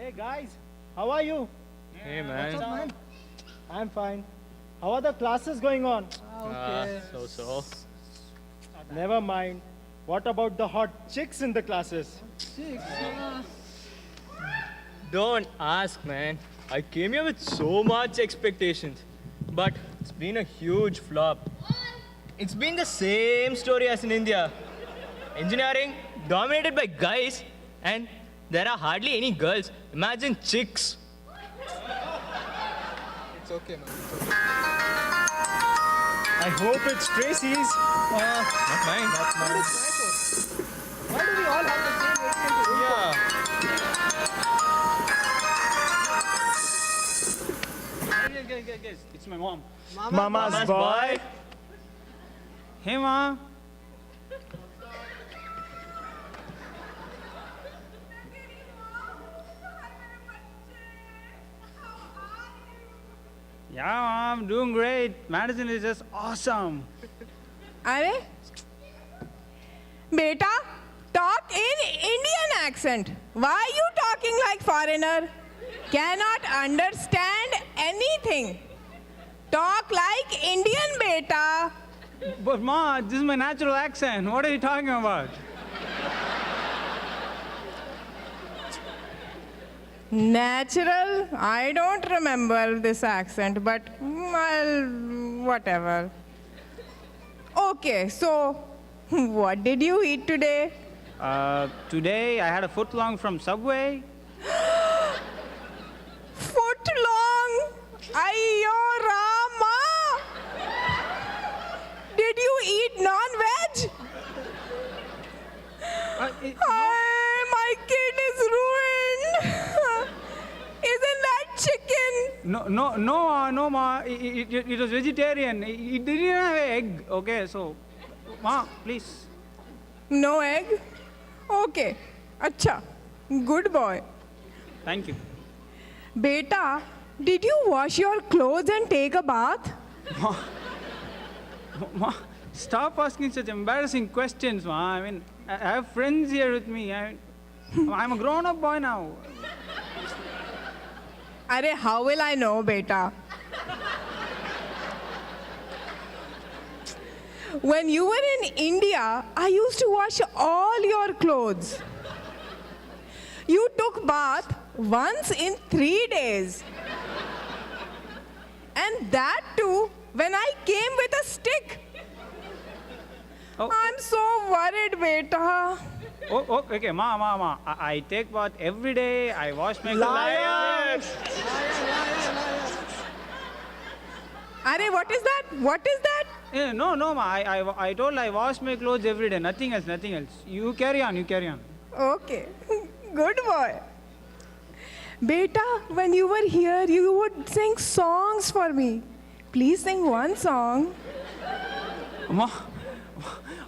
Hey guys, how are you? Hey What's up, man. man? I'm fine. How are the classes going on? So. Never mind. What about the hot chicks in the classes? Don't ask, man. I came here with so much expectations, but it's been a huge flop. It's been the same story as in India. Engineering dominated by guys, and there are hardly any girls. Imagine chicks. It's okay, man. I hope it's Tracy's. Not mine. Why do we all have the same opinion? Yeah. Guys, it's my mom. Mama's boy. Hey, Ma. Yeah, Mom, doing great. Madison is just awesome. अरे बेटा talk in Indian accent. Why are you talking like foreigner? Cannot understand anything. Talk like Indian, beta. But Ma, this is my natural accent. What are you talking about? Natural? I don't remember this accent, but well, whatever. Okay, so what did you eat today? Today I had a foot long from Subway. Foot long? Ayyo Rama! Did you eat non-veg? Ay, my kid is ruined. Isn't that chicken? No, Ma. It was vegetarian. It didn't have egg. Okay, so, Ma, please. No egg? Okay. Acha. Good boy. Thank you. Beta, did you wash your clothes and take a bath? Ma, stop asking such embarrassing questions, Ma. I mean, I have friends here with me. I'm a grown-up boy now. Are, how will I know, beta? When you were in India, I used to wash all your clothes. You took bath once in 3 days. And that too, when I came with a stick. Oh. I'm so worried, beta. Oh, okay, Ma. I take bath every day. I wash my Liars! Are, what is that? What is that? No, Ma. I told I wash my clothes every day. Nothing else. You carry on. Okay, good boy. Beta, when you were here, you would sing songs for me. Please sing one song. Ma,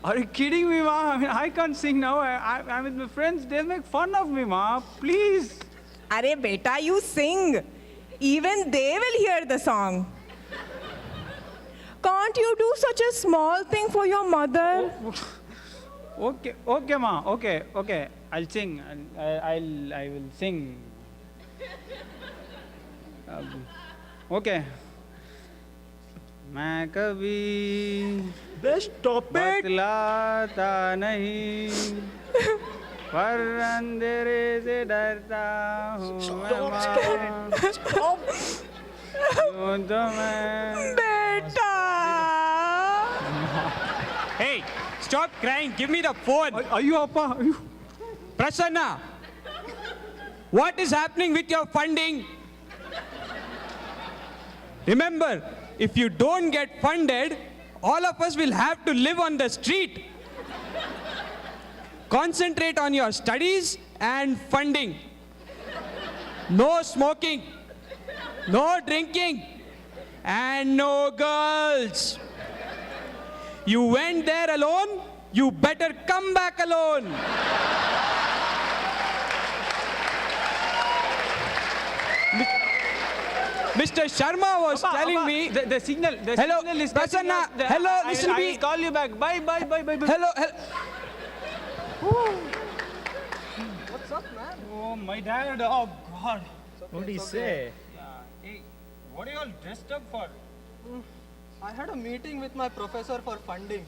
are you kidding me, Ma? I mean, I can't sing now. I'm with my friends. They'll make fun of me, Ma. Please. Are, beta, you sing. Even they will hear the song. Can't you do such a small thing for your mother? Okay, Ma. Okay. I'll sing. I will sing. Okay. मैं कभी Best topic. बतलाता नहीं पर अंधेरे से डरता हूँ मैं माँ यूं तो मैं Beta! Hey, stop crying. Give me the phone. are you Appa? Are you? Prasanna, what is happening with your funding? Remember, if you don't get funded, all of us will have to live on the street. Concentrate on your studies and funding. No smoking, no drinking, and no girls. You went there alone, you better come back alone. Mr. Sharma was telling me. The signal. Hello, signal is Prasanna. cutting off. Hello, I listen to me. will call you back. Bye. Hello. What's up, man? Oh, my dad. Oh, God. What do you say? Hey, what are you all dressed up for? I had a meeting with my professor for funding.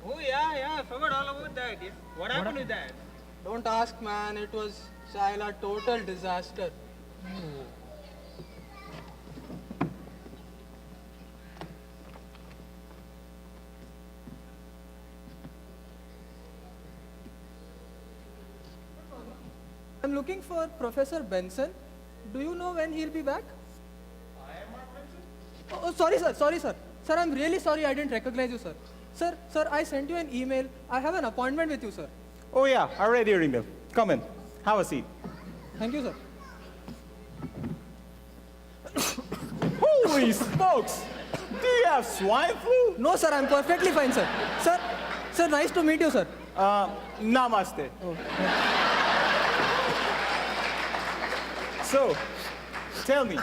Oh, yeah, I forgot all about that. Yeah. What happened with that? Don't ask, man. It was a total disaster. I'm looking for Professor Benson. Do you know when he'll be back? I am not Benson. Oh, sorry, sir. Sir, I'm really sorry I didn't recognize you, sir. Sir, I sent you an email. I have an appointment with you, sir. Oh yeah, I read your email. Come in. Have a seat. Thank you, sir. Holy smokes! Do you have swine flu? No, sir, I'm perfectly fine, sir. Sir, nice to meet you, sir. Namaste. So, tell me,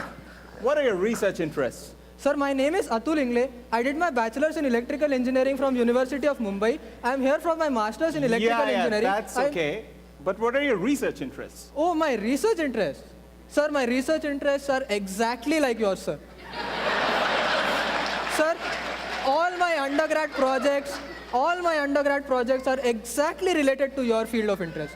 what are your research interests? Sir, my name is Atul Ingle. I did my bachelor's in electrical engineering from University of Mumbai. I am here for my master's in electrical engineering. That's okay. But what are your research interests? Oh, my research interests. Sir, my research interests are exactly like yours, sir. Sir, all my undergrad projects are exactly related to your field of interest.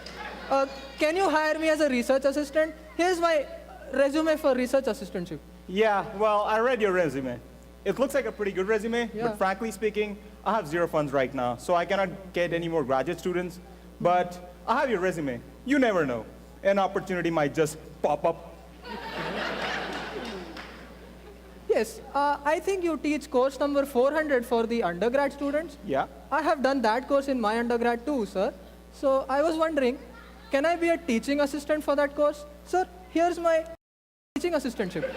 Can you hire me as a research assistant? Here's my resume for research assistantship. Yeah, well, I read your resume. It looks like a pretty good resume, Yeah. but frankly speaking, I have zero funds right now, so I cannot get any more graduate students. But I have your resume. You never know. An opportunity might just pop up. Yes, I think you teach course number 400 for the undergrad students. Yeah? I have done that course in my undergrad too, sir. So I was wondering, can I be a teaching assistant for that course? Sir, here's my teaching assistantship.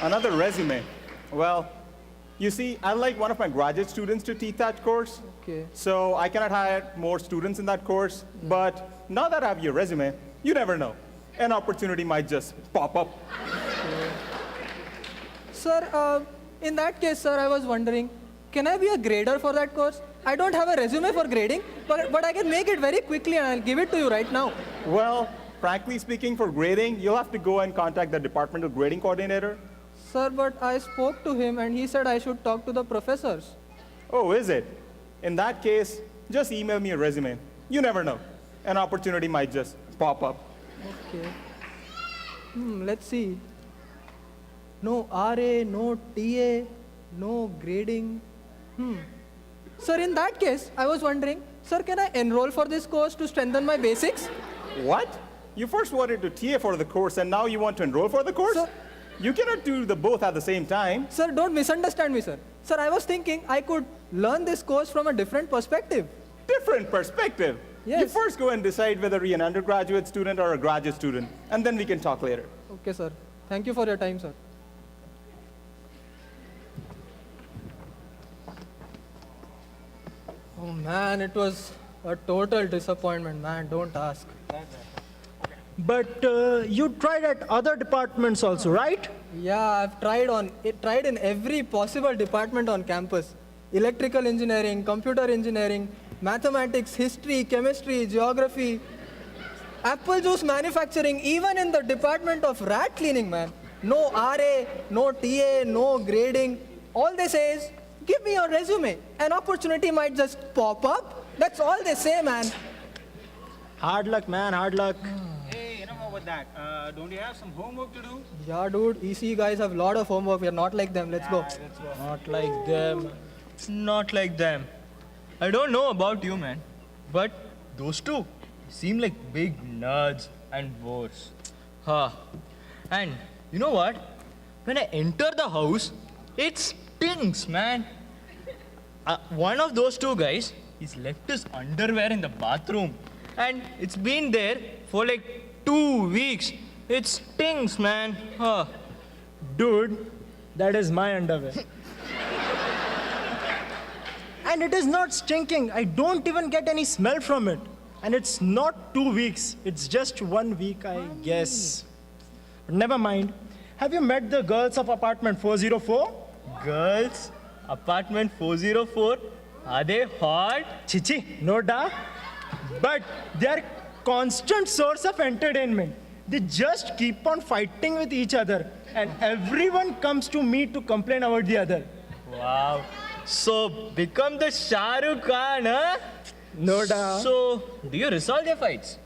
Another resume. Well, you see, I'd like one of my graduate students to teach that course. Okay. So I cannot hire more students in that course. But now that I have your resume, you never know. An opportunity might just pop up. Sir, in that case, sir, I was wondering, can I be a grader for that course? I don't have a resume for grading, but I can make it very quickly and I'll give it to you right now. Well, frankly speaking, for grading, you'll have to go and contact the departmental grading coordinator. Sir, but I spoke to him and he said I should talk to the professors. Oh, is it? In that case, just email me a resume. You never know. An opportunity might just pop up. Okay. Let's see. No RA, no TA, no grading. Sir, in that case, I was wondering, sir, can I enroll for this course to strengthen my basics? What? You first wanted to TA for the course and now you want to enroll for the course? Sir- You cannot do the both at the same time. Sir, don't misunderstand me, sir. Sir, I was thinking I could learn this course from a different perspective. Different perspective. You Yes. first go and decide whether you're an undergraduate student or a graduate student, and then we can talk later. Okay, sir. Thank you for your time, sir. Oh man, it was a total disappointment, man. Don't ask. But you tried at other departments also, right? Yeah, I've tried in every possible department on campus. Electrical engineering, computer engineering, mathematics, history, chemistry, geography, apple juice manufacturing, even in the department of rat cleaning, man. No RA, no TA, no grading. All they say is, give me your resume. An opportunity might just pop up. That's all they say, man. Hard luck, man, hard luck. Hey, enough about that. Don't you have some homework to do? Yeah, dude, EC guys have a lot of homework. We're not like them. Let's go. Let's go. Not like them. Not like them. I don't know about you, man, but those two seem like big nerds and bores. Huh. And you know what? When I enter the house, it stinks, man. One of those two guys, he's left his underwear in the bathroom, and it's been there for like 2 weeks. It stinks, man. Huh. Dude, that is my underwear. And it is not stinking. I don't even get any smell from it. And it's not 2 weeks. It's just 1 week, I guess. But never mind. Have you met the girls of apartment 404? Girls, apartment 404, are they hot? Chichi, no da. But they are constant source of entertainment. They just keep on fighting with each other, and everyone comes to me to complain about the other. Wow. So, become the Shah Rukh Khan, huh? No doubt. So, do you resolve their fights?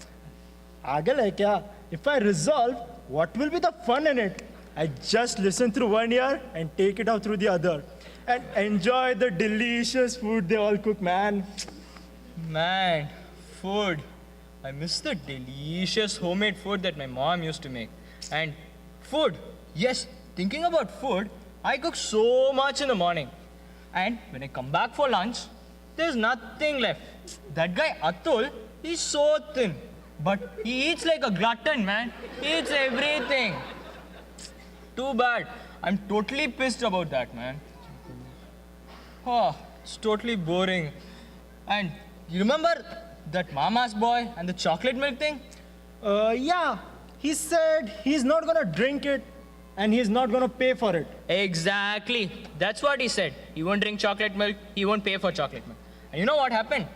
Agal hai kya? If I resolve, what will be the fun in it? I just listen through one ear and take it out through the other, and enjoy the delicious food they all cook, man. Man, food. I miss the delicious homemade food that my mom used to make. And food. Yes, thinking about food, I cook so much in the morning. And when I come back for lunch, there's nothing left. That guy Atul, he's so thin. But he eats like a glutton, man. He eats everything. Too bad. I'm totally pissed about that, man. Oh, it's totally boring. And you remember that Mama's boy and the chocolate milk thing? Yeah, he said he's not gonna drink it and he's not gonna pay for it. Exactly. That's what he said. He won't drink chocolate milk, he won't pay for chocolate milk. And you know what happened?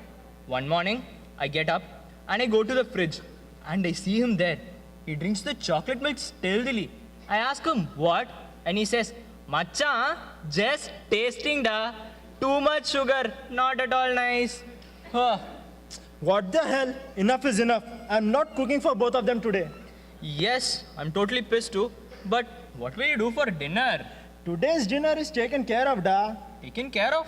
One morning, I get up and I go to the fridge and I see him there. He drinks the chocolate milk stealthily. I ask him, what? And he says, Macha, just tasting da. Too much sugar, not at all nice. Huh. What the hell? Enough is enough. I'm not cooking for both of them today. Yes, I'm totally pissed too. But what will you do for dinner? Today's dinner is taken care of, da. Taken care of?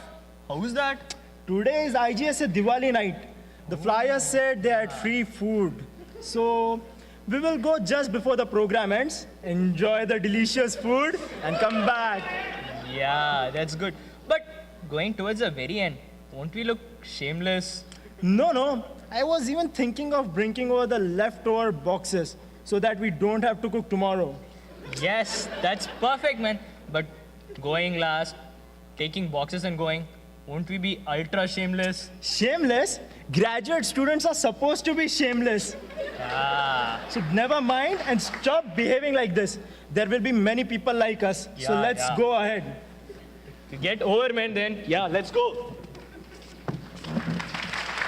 How is that? Today is IGSA Diwali night. The flyers said they had free food. So we will go just before the program ends, enjoy the delicious food, and come back. Yeah, that's good. But going towards the very end, won't we look shameless? No. I was even thinking of bringing over the leftover boxes so that we don't have to cook tomorrow. Yes, that's perfect, man. But going last, taking boxes and going, won't we be ultra shameless? Shameless? Graduate students are supposed to be shameless. So never mind and stop behaving like this. There will be many people like us. So Yeah, let's yeah. go ahead. Get over, man, then. Yeah, let's go.